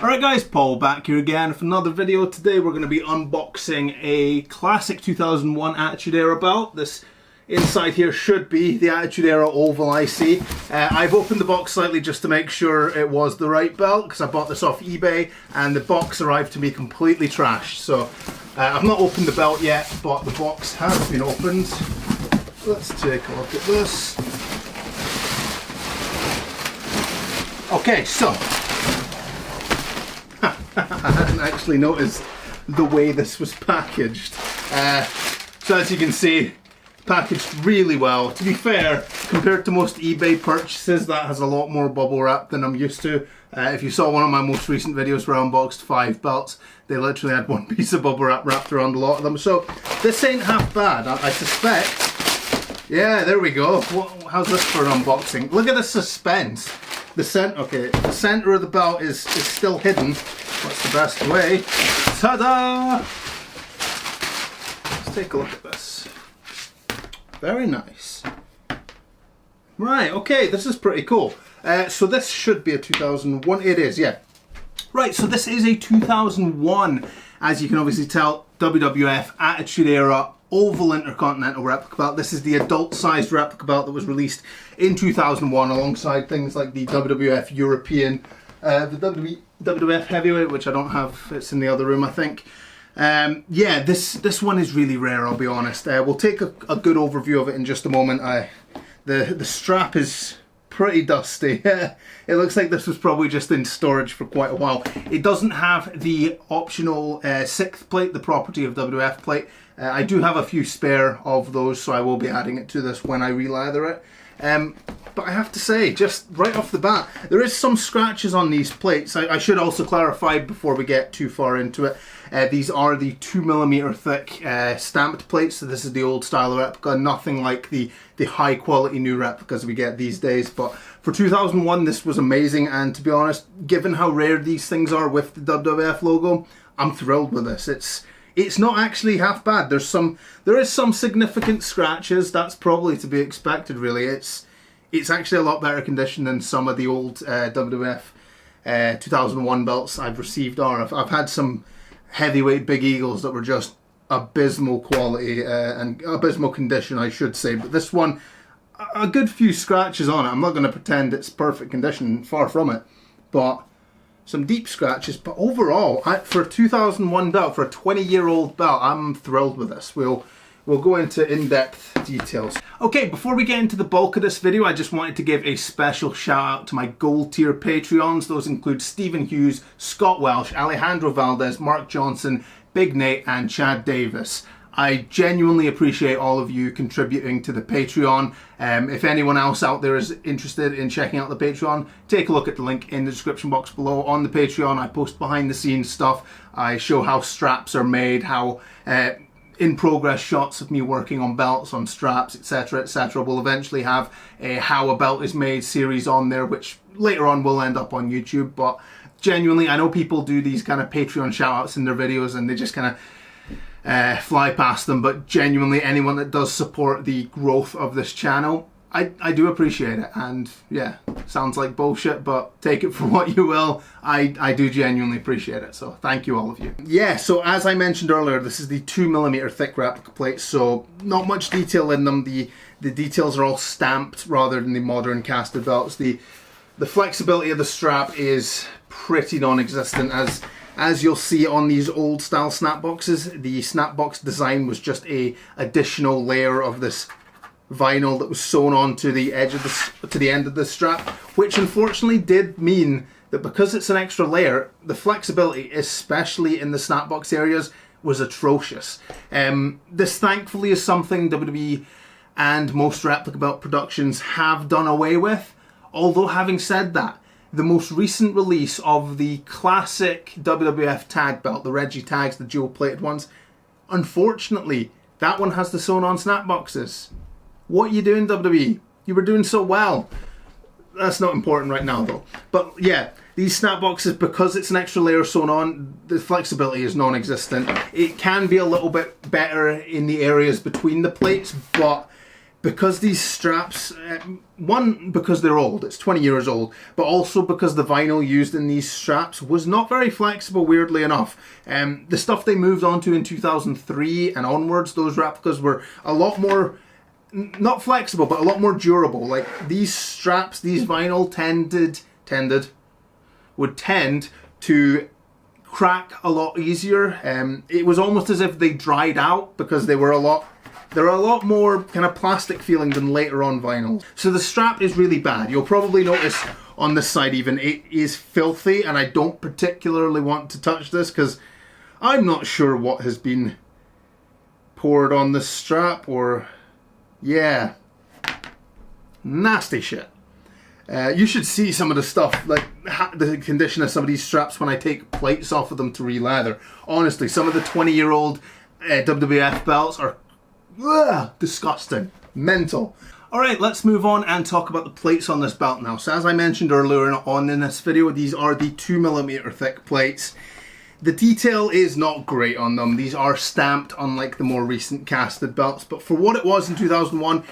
Alright guys, Paul back here again for another video. Today we're going to be unboxing a classic 2001 Attitude Era belt. This inside here should be the Attitude Era oval IC. I've opened the box slightly just to make sure it was the right belt because I bought this off eBay and the box arrived to me completely trashed. So I've not opened the belt yet, but the box has been opened. Let's take a look at this. Okay, so I hadn't actually noticed the way this was packaged. So as you can see, packaged really well. To be fair, compared to most eBay purchases, that has a lot more bubble wrap than I'm used to. If you saw one of my most recent videos where I unboxed 5 belts, they literally had one piece of bubble wrap wrapped around a lot of them. So this ain't half bad, I suspect. Yeah, there we go. How's this for an unboxing? Look at the suspense. The center of the belt is still hidden. What's the best way? Ta-da! Let's take a look at this. Very nice. Right, okay, this is pretty cool. So this should be a 2001. It is, yeah. Right, so this is a 2001, as you can obviously tell, WWF Attitude Era oval Intercontinental replica belt. This is the adult-sized replica belt that was released in 2001 alongside things like the WWF European, the WWF Heavyweight, which I don't have, it's in the other room I think. Yeah, this one is really rare, I'll be honest. We'll take a good overview of it in just a moment. The strap is pretty dusty. It looks like this was probably just in storage for quite a while. It doesn't have the optional 6th plate, the property of WWF plate. I do have a few spare of those, so I will be adding it to this when I re-lather it. But I have to say, just right off the bat, there is some scratches on these plates. I should also clarify before we get too far into it. These are the 2mm thick stamped plates, so this is the old style replica, nothing like the high quality new replicas we get these days. But for 2001, this was amazing, and to be honest, given how rare these things are with the WWF logo, I'm thrilled with this. It's not actually half bad. There is some significant scratches. That's probably to be expected, really. It's actually a lot better condition than some of the old WWF 2001 belts I've received are. I've had some heavyweight Big Eagles that were just abysmal quality and abysmal condition, I should say. But this one, a good few scratches on it. I'm not going to pretend it's perfect condition, far from it. But some deep scratches, but overall, for a 2001 belt, for a 20-year-old belt, I'm thrilled with this. We'll go into in-depth details. Okay, before we get into the bulk of this video, I just wanted to give a special shout out to my gold tier Patreons. Those include Stephen Hughes, Scott Welsh, Alejandro Valdez, Mark Johnson, Big Nate, and Chad Davis. I genuinely appreciate all of you contributing to the Patreon. If anyone else out there is interested in checking out the Patreon, take a look at the link in the description box below. On the Patreon, I post behind the scenes stuff. I show how straps are made, how in progress shots of me working on belts, on straps, etc, etc. We'll eventually have a how a belt is made series on there, which later on will end up on YouTube. But genuinely, I know people do these kind of Patreon shout outs in their videos and they just kind of fly past them, but genuinely anyone that does support the growth of this channel, I do appreciate it. And yeah, sounds like bullshit, but take it for what you will. I do genuinely appreciate it, so thank you all of you. Yeah, so as I mentioned earlier, this is the 2mm thick replica plate, so not much detail in them. The details are all stamped rather than the modern casted belts. The flexibility of the strap is pretty non-existent, as you'll see on these old style snap boxes. The snap box design was just a additional layer of this vinyl that was sewn onto the edge of the end of the strap, which unfortunately did mean that because it's an extra layer, the flexibility, especially in the snap box areas, was atrocious. This thankfully is something WWE and most replica belt productions have done away with. Although having said that, the most recent release of the classic WWF tag belt, the Reggie tags, the dual plated ones, unfortunately, that one has the sewn on snap boxes. What are you doing, WWE? You were doing so well. That's not important right now though. But yeah, these snap boxes, because it's an extra layer sewn on, the flexibility is non-existent. It can be a little bit better in the areas between the plates, but because these straps, one, because they're old, it's 20 years old, but also because the vinyl used in these straps was not very flexible, weirdly enough. The stuff they moved on to in 2003 and onwards, those replicas were a lot more, not flexible, but a lot more durable. Like these straps, these vinyl would tend to crack a lot easier. It was almost as if they dried out because they're a lot more kind of plastic feeling than later on vinyls. So the strap is really bad. You'll probably notice on this side even, it is filthy, and I don't particularly want to touch this because I'm not sure what has been poured on this strap, or yeah, nasty shit. You should see some of the stuff, like the condition of some of these straps when I take plates off of them to re-leather. Honestly, some of the 20-year-old WWF belts are disgusting. Mental. Alright, let's move on and talk about the plates on this belt now. So as I mentioned earlier on in this video, these are the 2mm thick plates. The detail is not great on them. These are stamped unlike the more recent casted belts, but for what it was in 2001,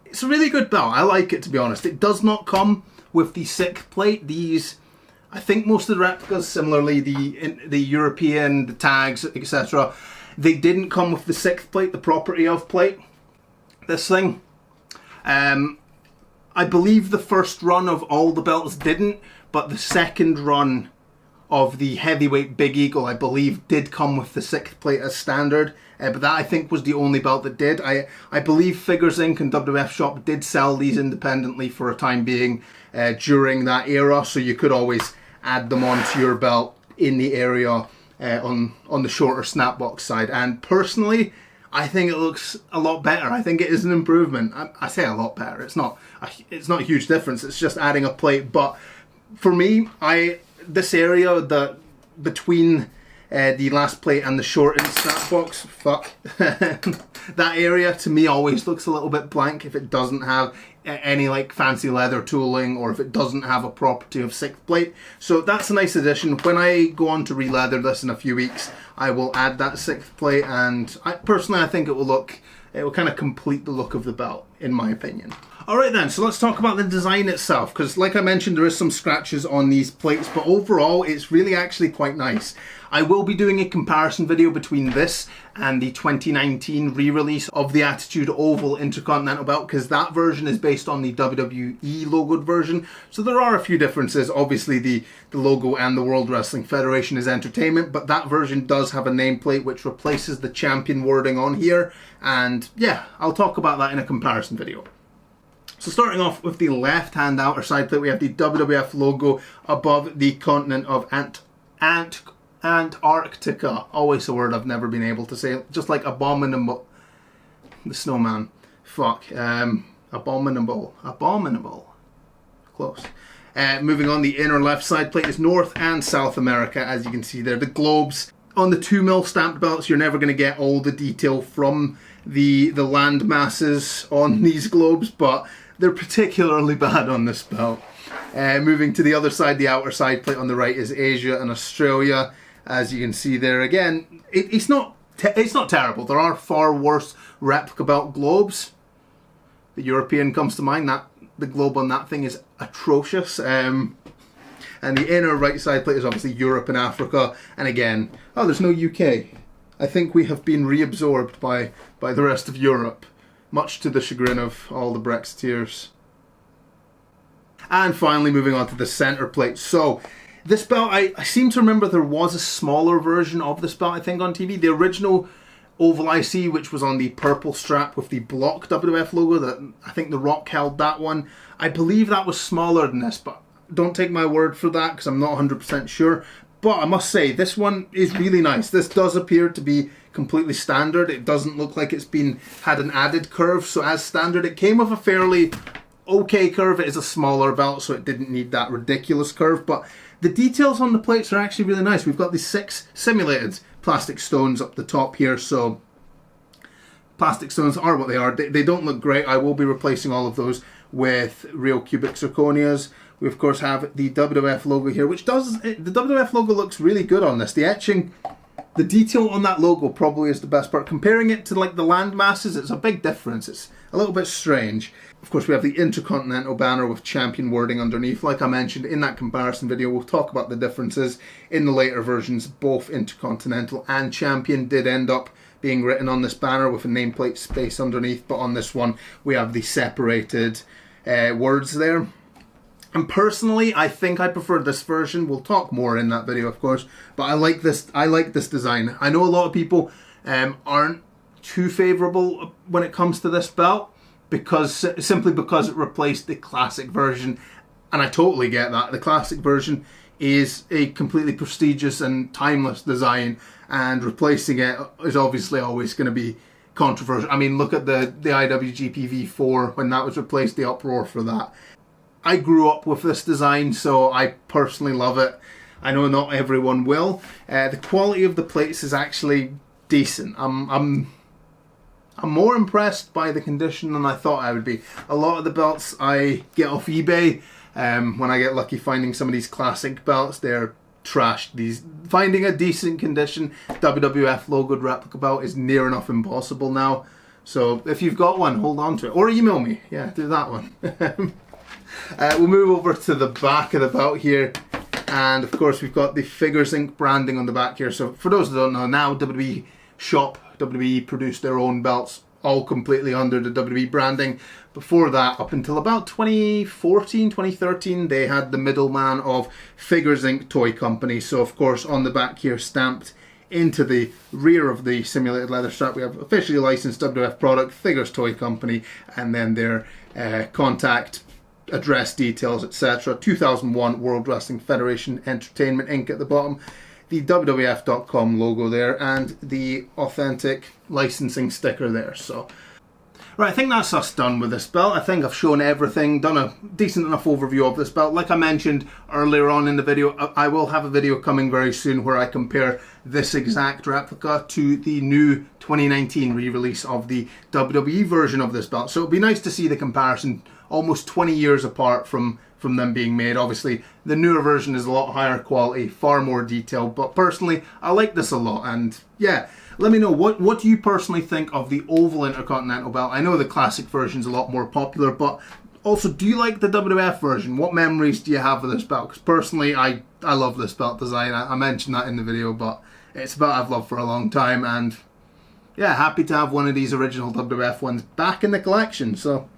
it's a really good belt. I like it, to be honest. It does not come with the 6th plate. These, I think most of the replicas, similarly the European, the tags, etc., they didn't come with the 6th plate, the property of plate. This thing, I believe the first run of all the belts didn't, but the second run of the heavyweight Big Eagle, I believe, did come with the 6th plate as standard. But that, I think, was the only belt that did. I believe Figures Inc and WWF Shop did sell these independently for a time being during that era, so you could always add them onto your belt in the area on the shorter snapbox side. And personally, I think it looks a lot better. I think it is an improvement. I say a lot better. It's not a huge difference. It's just adding a plate. But for me, this area between the last plate and the shortened snapbox, that area to me always looks a little bit blank if it doesn't have any like fancy leather tooling, or if it doesn't have a property of 6th plate. So that's a nice addition. When I go on to re-leather this in a few weeks, I will add that 6th plate, and personally I think it will kind of complete the look of the belt, in my opinion. Alright then, so let's talk about the design itself, because like I mentioned, there is some scratches on these plates, but overall it's really actually quite nice. I will be doing a comparison video between this and the 2019 re-release of the Attitude Oval Intercontinental belt, because that version is based on the WWE logoed version, so there are a few differences. Obviously the logo and the World Wrestling Federation is entertainment, but that version does have a nameplate which replaces the champion wording on here, and yeah, I'll talk about that in a comparison video. So starting off with the left-hand outer side plate, we have the WWF logo above the continent of Antarctica. Always a word I've never been able to say. Just like abominable. The snowman. Fuck. Abominable. Abominable. Close. Moving on, the inner left side plate is North and South America, as you can see there. The globes. On the 2mm stamped belts, you're never going to get all the detail from the land masses on these globes, but they're particularly bad on this belt. Moving to the other side, the outer side plate on the right is Asia and Australia. As you can see there again, it's not terrible. There are far worse replica belt globes. The European comes to mind. The globe on that thing is atrocious. And the inner right side plate is obviously Europe and Africa. And again, oh, there's no UK. I think we have been reabsorbed by the rest of Europe, much to the chagrin of all the Brexiteers. And finally, moving on to the center plate. So this belt, I seem to remember there was a smaller version of this belt, I think, on TV. The original Oval IC, which was on the purple strap with the block WWF logo, that I think The Rock held that one. I believe that was smaller than this, but don't take my word for that because I'm not 100% sure. But I must say, this one is really nice. This does appear to be completely standard. It doesn't look like it's had an added curve. So as standard, it came with a fairly okay curve. It is a smaller belt, so it didn't need that ridiculous curve. But the details on the plates are actually really nice. We've got these 6 simulated plastic stones up the top here. So plastic stones are what they are. They don't look great. I will be replacing all of those with real cubic zirconias. We of course have the WWF logo here, which the WWF logo looks really good on this. The etching, the detail on that logo probably is the best part. Comparing it to like the land masses, it's a big difference. a little bit strange. Of course, we have the Intercontinental banner with champion wording underneath. Like I mentioned in that comparison video, we'll talk about the differences. In the later versions, both Intercontinental and champion did end up being written on this banner with a nameplate space underneath, but on this one we have the separated words there. And personally, I think I prefer this version. We'll talk more in that video, of course, but I like this design. I know a lot of people aren't too favourable when it comes to this belt, simply because it replaced the classic version, and I totally get that. The classic version is a completely prestigious and timeless design, and replacing it is obviously always going to be controversial. I mean, look at the IWGP V4 when that was replaced, the uproar for that. I grew up with this design, so I personally love it. I know not everyone will. The quality of the plates is actually decent. I'm more impressed by the condition than I thought I would be. A lot of the belts I get off eBay, when I get lucky finding some of these classic belts, they're trashed. Finding a decent condition WWF logoed replica belt is near enough impossible now. So if you've got one, hold on to it. Or email me. Yeah, do that one. We'll move over to the back of the belt here. And of course we've got the Figures Inc branding on the back here. So for those who don't know, now WWE produced their own belts, all completely under the WWE branding. Before that, up until about 2014, 2013, they had the middleman of Figures Inc Toy Company. So of course on the back here, stamped into the rear of the simulated leather strap, we have officially licensed WWF product, Figures Toy Company, and then their contact, address details, etc. 2001 World Wrestling Federation Entertainment Inc at the bottom. The WWF.com logo there, and the authentic licensing sticker there. So, right, I think that's us done with this belt. I think I've shown everything, done a decent enough overview of this belt. Like I mentioned earlier on in the video, I will have a video coming very soon where I compare this exact replica to the new 2019 re-release of the WWE version of this belt. So it'll be nice to see the comparison almost 20 years apart from them being made. Obviously, the newer version is a lot higher quality, far more detailed, but personally, I like this a lot. And yeah, let me know, what do you personally think of the oval Intercontinental belt? I know the classic version is a lot more popular, but also, do you like the WWF version? What memories do you have of this belt? Because personally, I love this belt design. I mentioned that in the video, but it's a belt I've loved for a long time, and yeah, happy to have one of these original WWF ones back in the collection. So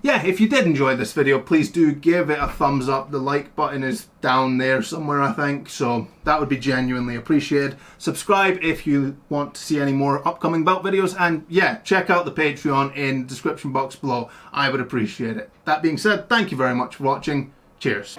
yeah, if you did enjoy this video, please do give it a thumbs up. The like button is down there somewhere, I think, so that would be genuinely appreciated. Subscribe if you want to see any more upcoming belt videos, and yeah, check out the Patreon in the description box below. I would appreciate it. That being said, thank you very much for watching. Cheers.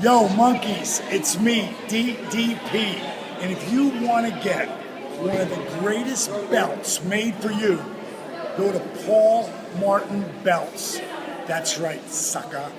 Yo, monkeys, it's me, DDP, and if you want to get one of the greatest belts made for you, go to Paulmartinbelts. That's right, sucker.